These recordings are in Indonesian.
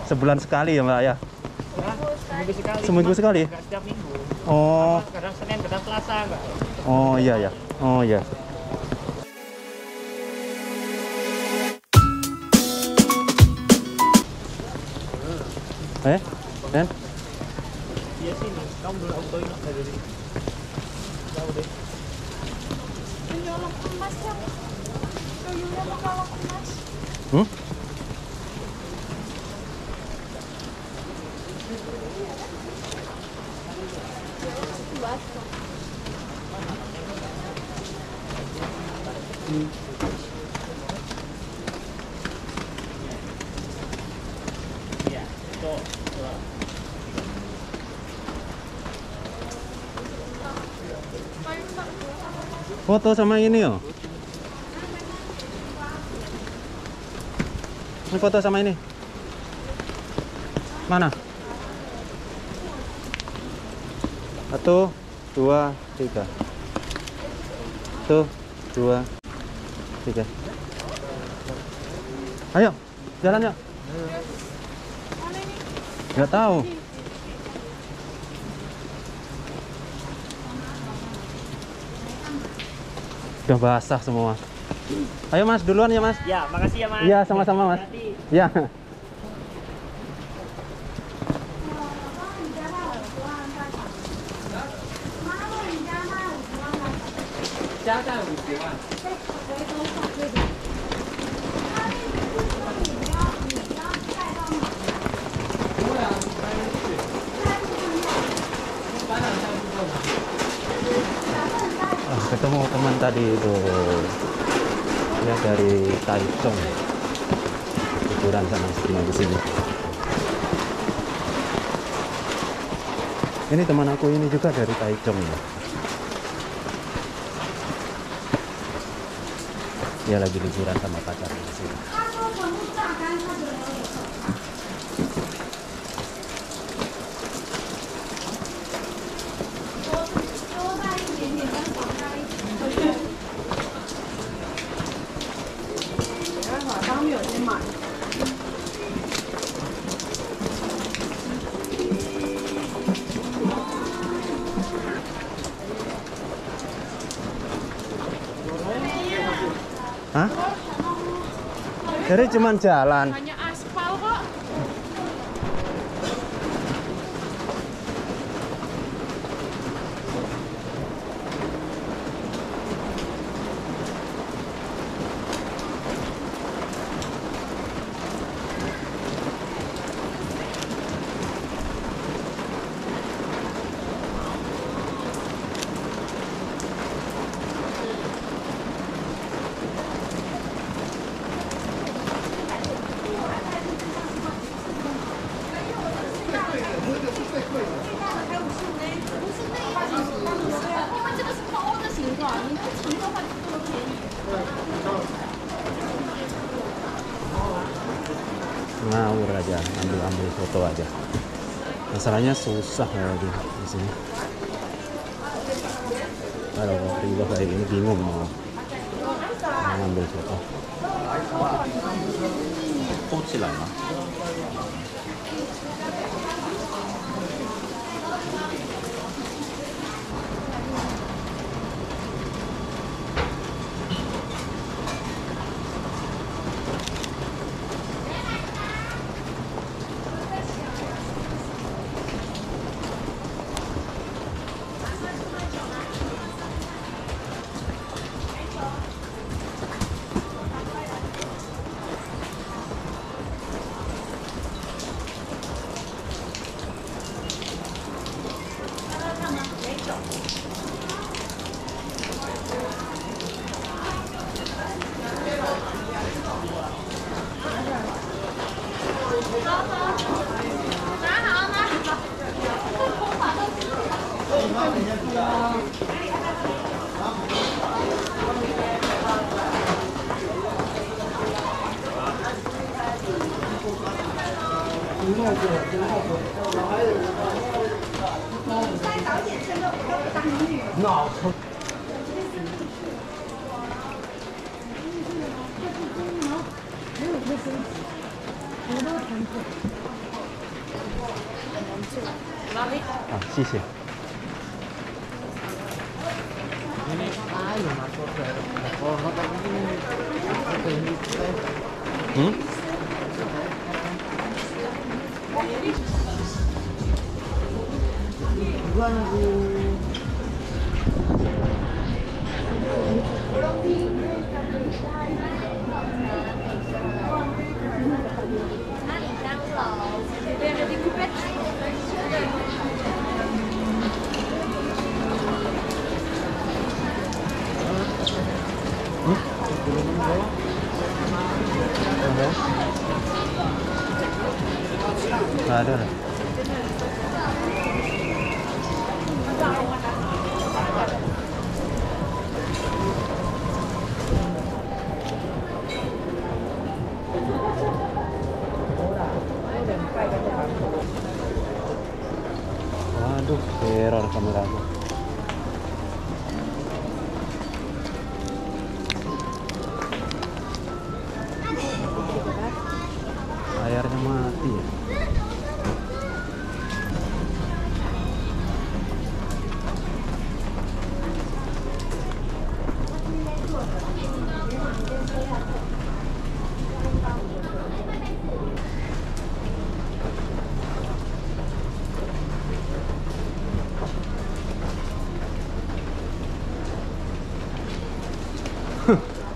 Sebulan sekali ya Mbak ya? Seminggu sekali. Seminggu sekali? Enggak setiap minggu. Oh. Kadang Senin, kadang Selasa enggak. Oh iya ya. Oh iya. Dan? Iya sini. Kamu dulu autoin dari sini. Jauh deh. Penyolong emas yang tuyulnya menyolong emas. Hmm? Iya, itu. Foto sama ini yo. Ini foto sama ini. Mana? 1, 2, 3. 1, 2, 3. Ayo, jalan yuk. Nggak tahu. Udah basah semua. Ayo Mas, duluan ya Mas. Ya, makasih ya Mas. Iya, sama-sama Mas. Ya. Ketemu teman tadi itu ya dari Taichung, liburan sama istrinya di sini. Ini teman aku ini juga dari Taichung ya. Dia lagi liburan sama pacarnya di sini. Hah? Jadi cuman jalan. Hanya aspal kok. Ngawur aja, ambil foto aja. Masalahnya susah ya di sini. Kalau riba kayak gini bingung mau ngambil foto. Lari. Ah, sisi. Ini ayo masuk ke kono tapi ini Hmm? Nggak ada. Ren. Waduh, error kameraku. Layarnya mati ya.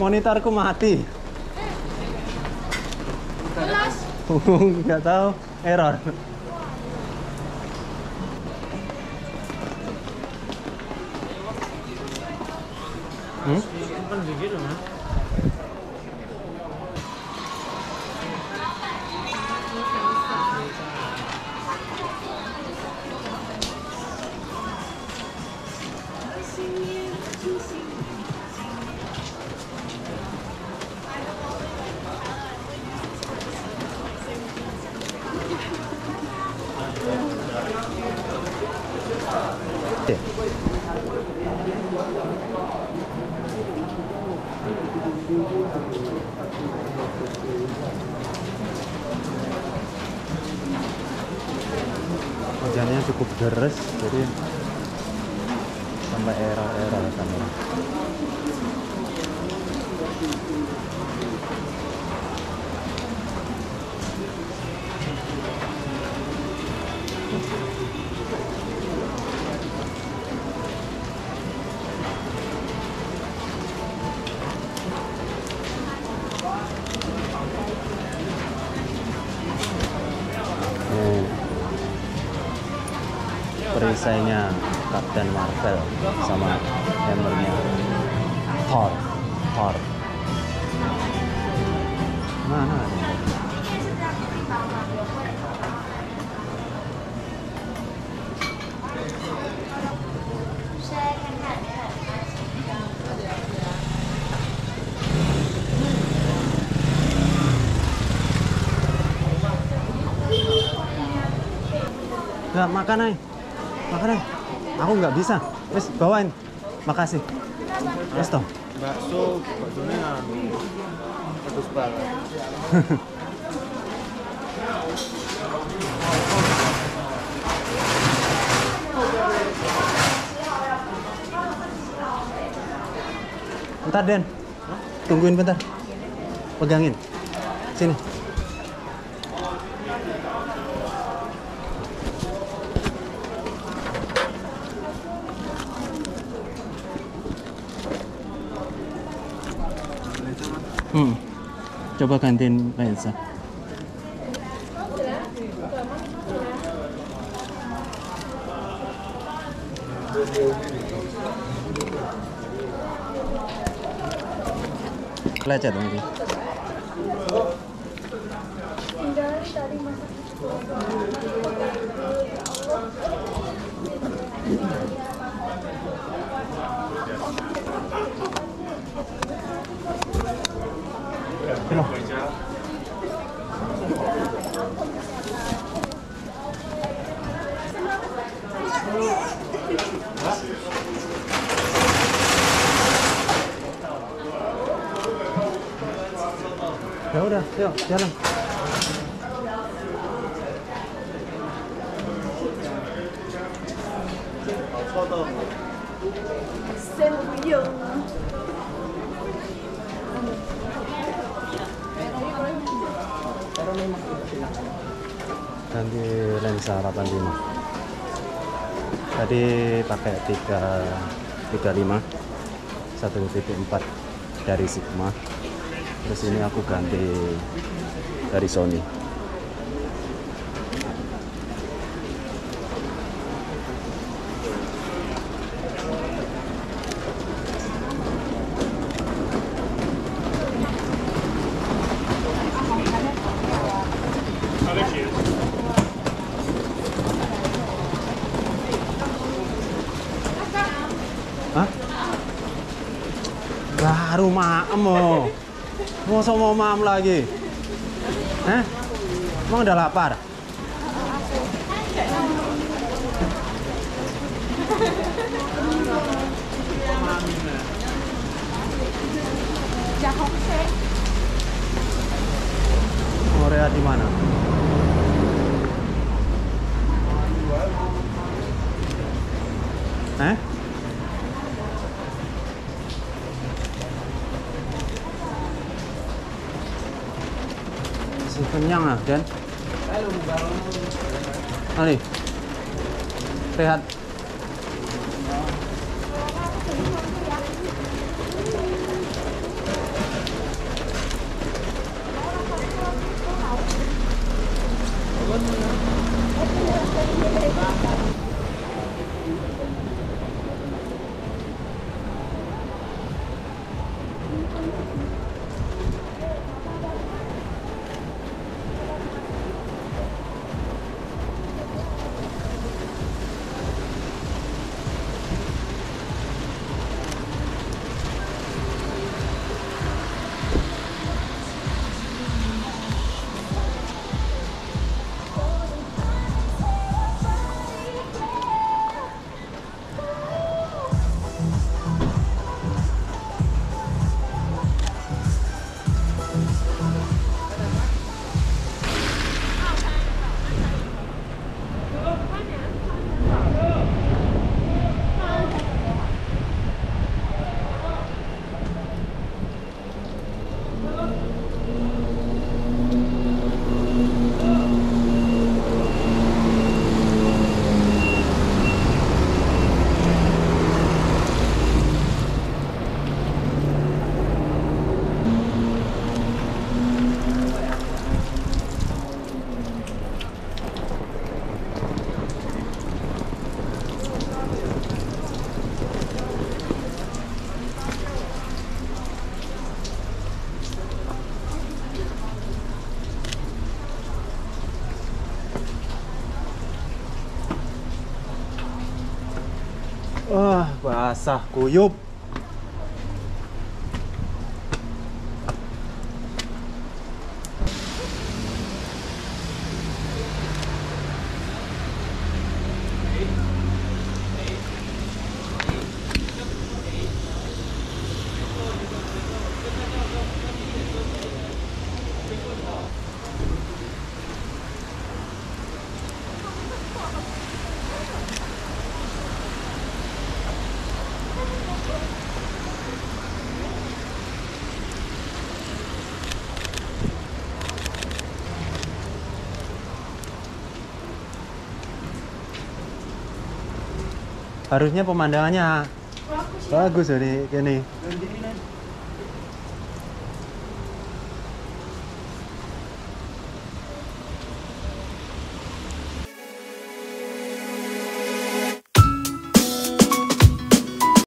Monitorku mati. Jelas. Nggak tahu, error. Hmm? simpen di gitu Mas. Oke. Hujannya cukup deras, jadi sampai error kamera. Perisainya Captain Marvel sama hammernya Thor. Mana ada? Nggak, makan aja. Aku nggak bisa. Wes, bawain. Makasih. Wes toh. Baksonya pedes banget. Bentar, Den. Tungguin bentar. Pegangin. Sini. Coba gantiin lensa. Lecet dong ini. Loh. Ya udah, yuk jalan. Sen buyung. Ganti lensa 85. Tadi pakai 335 1.4 dari Sigma. Terus ini aku ganti dari Sony. Oh, there she is. Hah? Baru maem oh. Masa mau maem lagi? Emang udah lapar? Korea di mana? Masih kenyang ah, Dan? Ali, sehat. Wah, basah kuyup. Harusnya pemandangannya bagus dari ini.